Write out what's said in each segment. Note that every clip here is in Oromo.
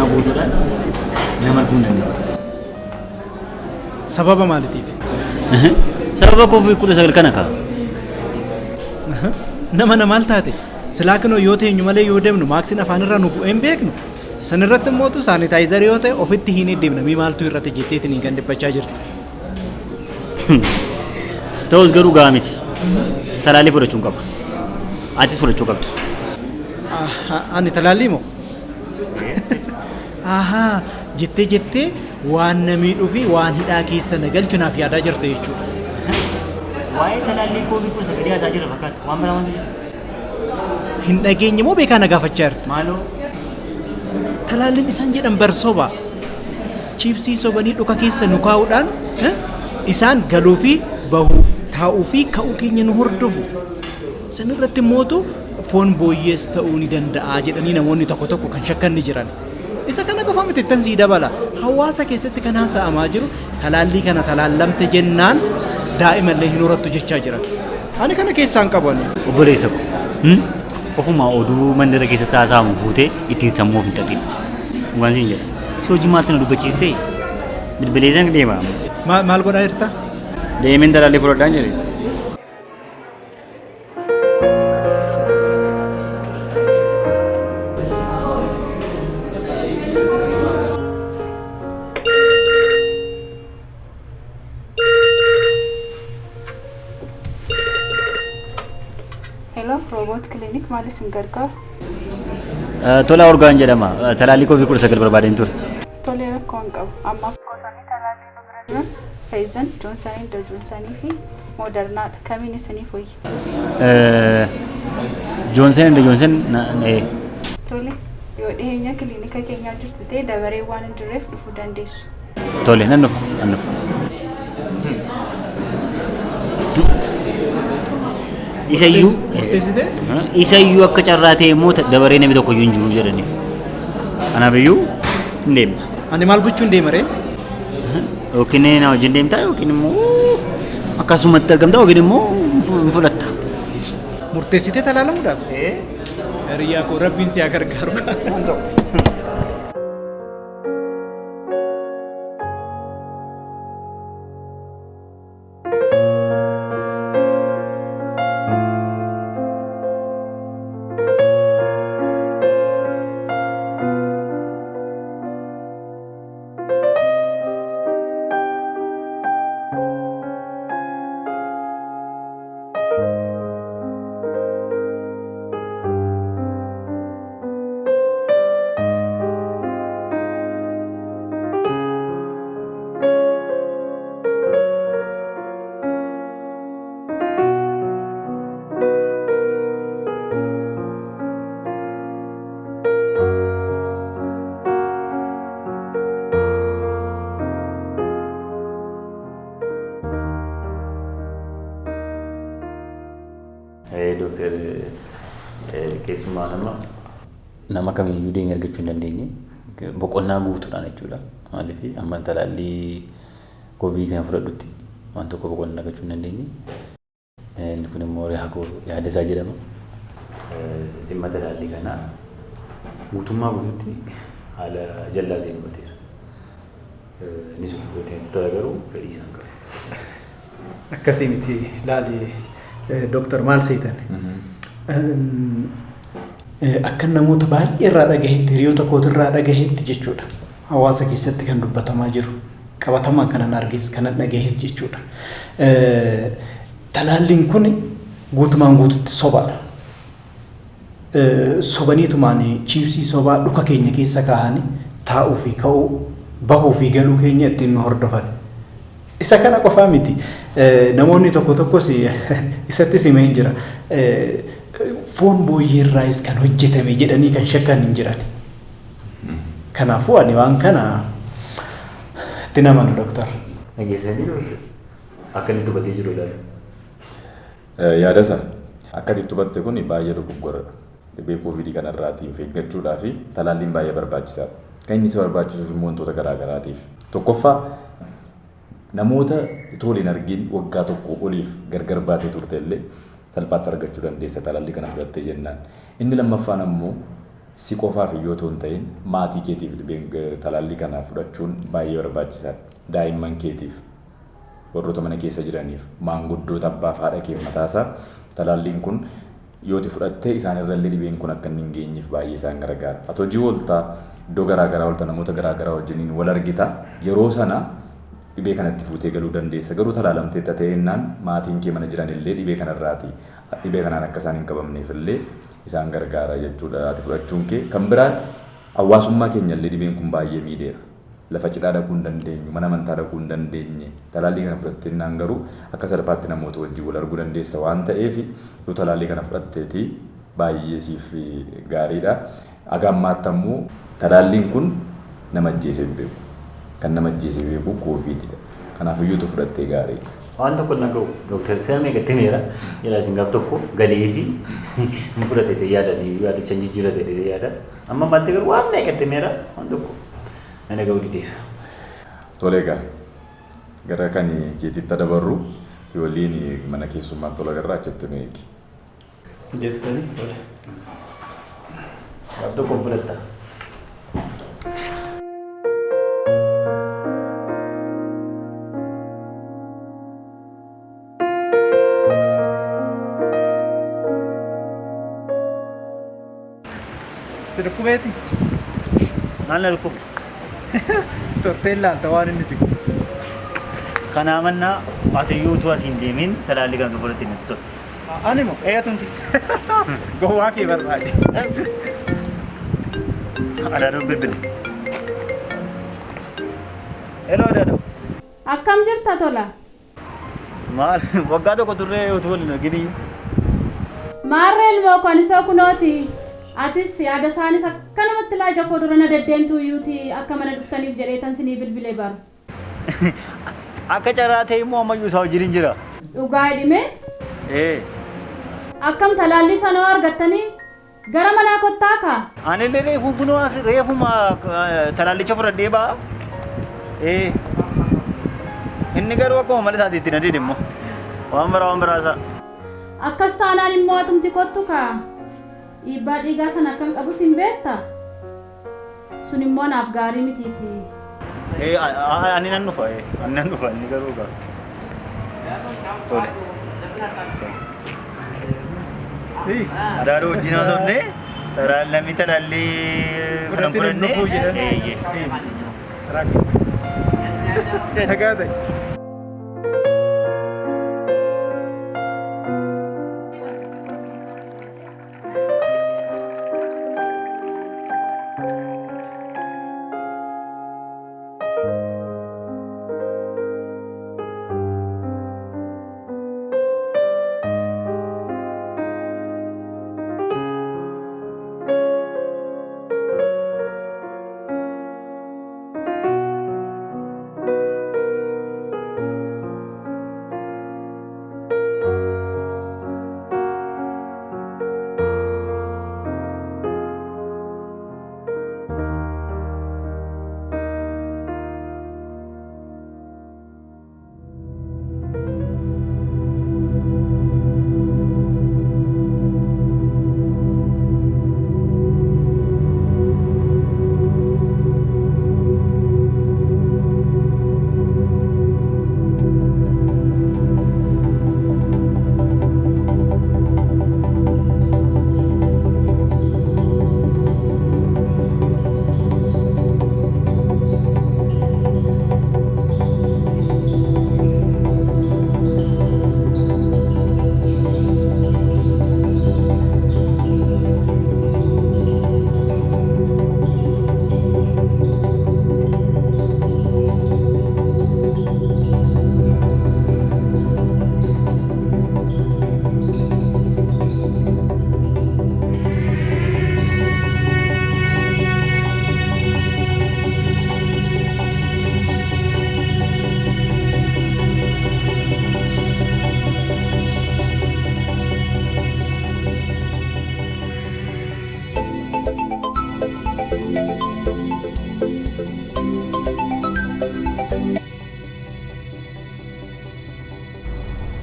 boqonnaa guutuudhaan nama arguu hin danda'u. Sababa maaliitiif? Sababa COVID-19 kana kaa. Nama maal taate? Silaa kanoo yoo teenyu malee yoo deemnu maaksiin afaanirraa nu bu'een beeknu. San irratti immoo saanitaayizarii yoo ta'e ofitti hin deemna maaltu irratti jetteetiin kan dhiphachaa jirtu. Ta'us garuu gahaa miti. Talaallii fudhachuun qaba. Atis fudhachuu qabda. Ani talaallii moo? Ahaa jettee waan namiidhuu fi waan hidhaa keessa na galchuudhaaf yaadaa jirtu jechuudha. Waa'ee talaallii COVID-19 haasaa jira fakkaata. Waan biraa maal jedhu? Hin dhageenye moo beekaa na gaafachaa jirtu? Maaloo? Talaalliin isaan jedhan barsoba. Chiipsii sobanii dhuka keessa nu kaa'uudhaan isaan galuu fi bahuu taa'uu fi ka'uu keenya nu hordofu. San irratti mootu foon booyyees ta'uu ni danda'a jedhanii namoonni tokko tokko kan shakkan ni jiran. Isa kana qofa miti tan sii dabala. Hawaasa keessatti kan haasa'amaa jiru talaallii kana talaallamte jennaan daa'imallee hin horattu jechaa jiran. Ani kana keessaan qaban. Obboleessa ko. Ofuma oduu mandara keessatti haasa'amu fuutee ittiin sammuu of hin xaxin. Waan siin jedha. Si hojii maaltu na dubbachiistee? Bilbileetaan deema. Maal godhaa jirta? Deemeen talaallii fudhadhaan jedhe. Hello, Robot Clinic maal isin gargaaru? Tola orgaan jedhama. Talaallii COVID-19 barbaadeen ture. Tolee rakkoon qabu. Ammaaf gosoonni talaallii nu bira jiran Pfizer, Johnson & Johnson fi Modernaadha. Kamiin isiniif wayya? Johnson & Johnson Tole, yoo dhiyeenya kiliinika keenyaa jirtu ta'e dabaree waan hin jirreef dhufuu dandeessu. Tole, nan dhufa. Isayyuu akka carraa ta'e immoo dabaree namni tokko iyyuu hin jiru jedhaniif. Kanaaf iyyuu hin deemne. Ani maal gochuun deemaree? Yookiin na wajjin deemtaa yookiin immoo akkasumatti argamtaa yookiin immoo hin fudhatta. Murteessitee talaalamuudhaaf? Hiriyaa koo rabbiin si haa gargaaru. Dokter keessumaa nama kamiyyuu deemee argachuu hin dandeenye boqonnaa guutuudhaan jechuudha. Maaliif amma talaallii COVID kana fudhadhutti waan tokko boqonnaa argachuu hin dandeenye. Inni kun immoo yaada isaa jedhama. Dhimma talaallii kanaa guutummaa guutuutti haala jallaa ta'een hubateera. Innis hubatee tola garuu fedhii isaan qabu. Akkasii miti laali Doktor maal seetan? Akka namoota baay'ee irraa dhagahetti hiriyoota kootirraa dhagahetti jechuudha. Hawaasa keessatti kan dubbatamaa jiru. Qabatamaan kanan argis kanan dhagahes jechuudha. Talaalliin kun guutumaan guututti sobaadha. Sobaniitumaan chiipsii sobaa dhuka keenya keessa kaa'anii taa'uu fi ka'uu bahuu fi galuu keenya ittiin nu hordofan. Isa kana qofaa miti. Namoonni tokko tokkos isatti simee jira. Foon booyyeerraayis kan hojjetame jedhanii kan shakkan hin jiran. Kanaafuu ani waan kana itti namanu doktor. Nageessanii akka inni dubbatee jiru ilaala. Yaada isaa akka itti dubbatte kun baay'ee dogoggoradha. Dhibee COVID kanarraatii of eeggachuudhaa fi talaalliin baay'ee barbaachisaadha. Kan inni isa barbaachisuuf immoo wantoota garaa garaatiif. Tokkoffaa namoota itoo hin argin waggaa tokko oliif gargar baatee turte illee salphaatti argachuu dandeessa talaallii kana fudhattee jennaan. Inni lammaffaan ammoo si qofaaf yoo ta'u hin ta'in maatii keetiif talaallii kana fudhachuun baay'ee barbaachisaadha. Daa'imman keetiif warroota mana keessa jiraniif maanguddoota abbaaf haadha keef mataasaa talaalliin kun yooti fudhattee isaan irrallee dhibeen kun akka hin geenyeef baay'ee isaan gargaara. Ati hojii ooltaa iddoo garaagaraa ooltaa namoota garaagaraa wajjiniin wal argita yeroo sana dhibee kanatti fuutee galuu dandeessa. Garuu talaalamtee ta'eennaan maatiin kee mana jiran illee dhibee kanarraati dhibee kanaan akka isaan hin qabamneef illee isaan gargaara jechuudha. Ati fudhachuun kee kan biraan hawaasummaa keenya illee dhibeen kun baay'ee miidheera. Lafa cidhaa dhaquu hin dandeenyu, mana amantaa dhaquu hin dandeenye. Talaallii kana fudhatteennaan garuu akka salphaatti namoota wajjin wal arguu dandeessa waan ta'eef yoo talaallii kana fudhatteeti baay'ee siif gaariidha. Aga ammaatti ammoo talaalliin kun nama ajjeesee hin beeku. Kan nama ajjeesee beeku kooviididha. Kanaaf iyyuu fudhattee gaariidha. Waan tokko na ga'u Dooktar Samee Gattimeera jedha isin gaaf tokko galee fi hin fudhatee yaadicha jijjiirate yaada. Amma maatti garuu waan Gattimeera waan tokko na ga'u dideera. Tole egaa gara kan keetitti dabarru si waliin mana keessummaatti tola garraa achitti nu eegi. Jettanii tole. Gaaf tokko fudhatta. Sirkubeeti. Maal alku? Torteellaan ta'aan inni siku. Kana amannaa ati yuutuu asiin deemin talaallii kan fudhatte nuti ture. Ani moo eeyatunti. Gowwaa kee barbaade. Adaadoo bilbile. Hello Adaadoo. Akkam jirta tola? Maal waggaa tokko turree utuu waliin arginu. Maarreen moo konisoo kunooti? Atis yaada isaanis akka namatti laaja koo dura na deddeemtuu iyyuuti akka mana dhuftaniif jedheetan sinii bilbilee baru. Akka carraa ta'e immoo ammayyuu isaa wajjin jira. Dhugaa hidhime? Akkam talaallii sanoo argattanii gara manaa kottaa kaa? Ani illee reefuu kunoo reefuma talaallicha fudhadhee ba'a. Inni garuu akkuma mala isaatiitti na dide immoo waan biraasaa. Akkas taanaan immoo atumti kottu kaa? Dhiibbaa dhiigaa sana akkan qabus hin beekta? Sun immoo naaf gaarii mitiiti. Ani nan dhufa inni garuu gaa. Tole. Adaadoo wajjin haasofnee talaallii kana fudhannee. Nagaa ta'e.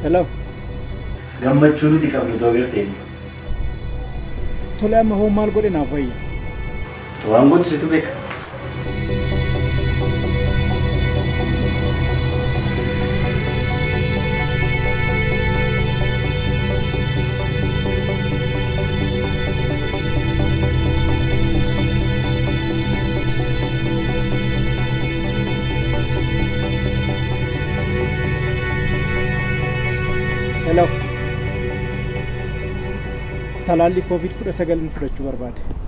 Hello. Gammachuu nuti qabnu ta'uu gartee. Tole amma hoo maal godhe naaf wayya. Waan gootu situ beeka. Hello. Talaalli COVID-19 fudhachuu barbaade.